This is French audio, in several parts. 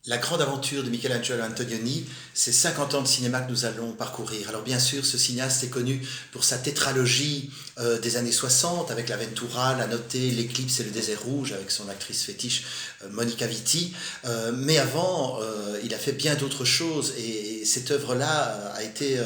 La grande aventure de Michelangelo Antonioni, c'est 50 ans de cinéma que nous allons parcourir. Alors bien sûr, ce cinéaste est connu pour sa tétralogie des années 60 avec La Ventura, La Notée, L'Éclipse et Le Désert Rouge avec son actrice fétiche Monica Vitti. Mais avant, il a fait bien d'autres choses et cette œuvre-là a été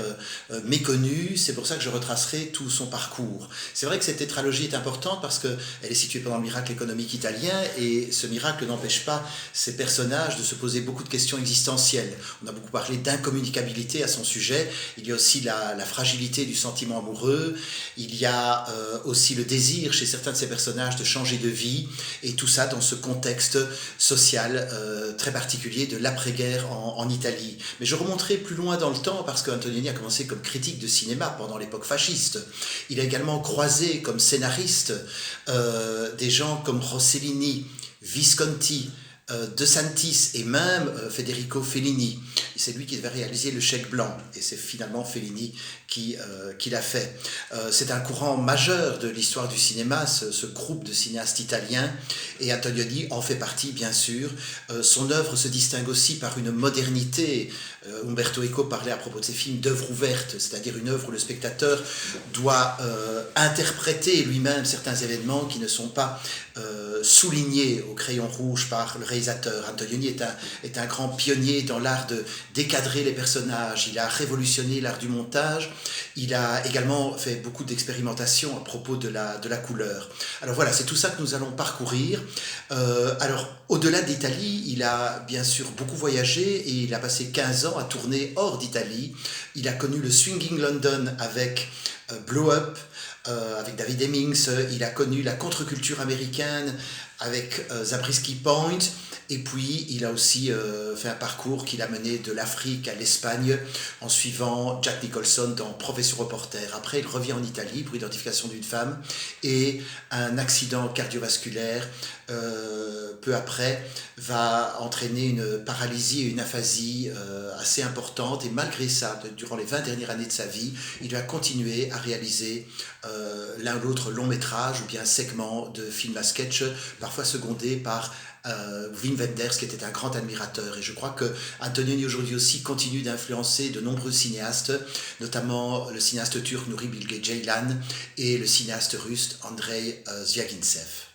méconnue. C'est pour ça que je retracerai tout son parcours. C'est vrai que cette tétralogie est importante parce qu'elle est située pendant le miracle économique italien et ce miracle n'empêche pas ces personnages de se poser beaucoup de questions existentielles. On a beaucoup parlé d'incommunicabilité à son sujet. Il y a aussi la fragilité du sentiment amoureux. Il y a aussi le désir chez certains de ces personnages de changer de vie. Et tout ça dans ce contexte social très particulier de l'après-guerre en Italie. Mais je remonterai plus loin dans le temps parce qu'Antonioni a commencé comme critique de cinéma pendant l'époque fasciste. Il a également croisé comme scénariste des gens comme Rossellini, Visconti, De Santis et même Federico Fellini. C'est lui qui devait réaliser Le Chèque blanc et c'est finalement Fellini qui l'a fait. C'est un courant majeur de l'histoire du cinéma, ce groupe de cinéastes italiens, et Antonioni en fait partie bien sûr. Son œuvre se distingue aussi par une modernité. Umberto Eco parlait à propos de ses films d'œuvre ouverte, c'est-à-dire une œuvre où le spectateur doit interpréter lui-même certains événements qui ne sont pas soulignés au crayon rouge par le réalisateur. Antonioni est un grand pionnier dans l'art de décadrer les personnages. Il a révolutionné l'art du montage. Il a également fait beaucoup d'expérimentations à propos de la couleur. Alors voilà, c'est tout ça que nous allons parcourir. Alors, au-delà d'Italie, il a bien sûr beaucoup voyagé et il a passé 15 ans à tourner hors d'Italie. Il a connu le Swinging London avec Blow Up, avec David Hemmings. Il a connu la contre-culture américaine avec Zabriskie Point. Et puis, il a aussi fait un parcours qu'il a mené de l'Afrique à l'Espagne en suivant Jack Nicholson dans Profession Reporter. Après, il revient en Italie pour identification d'une femme et un accident cardiovasculaire peu après va entraîner une paralysie et une aphasie assez importante. Et malgré ça, durant les 20 dernières années de sa vie, il va continuer à réaliser l'un ou l'autre long métrage ou bien segment de films à sketch, parfois secondés par Wim Wenders qui était un grand admirateur, et je crois que Antonioni aujourd'hui aussi continue d'influencer de nombreux cinéastes, notamment le cinéaste turc Nuri Bilge Ceylan et le cinéaste russe Andrei Zvyagintsev.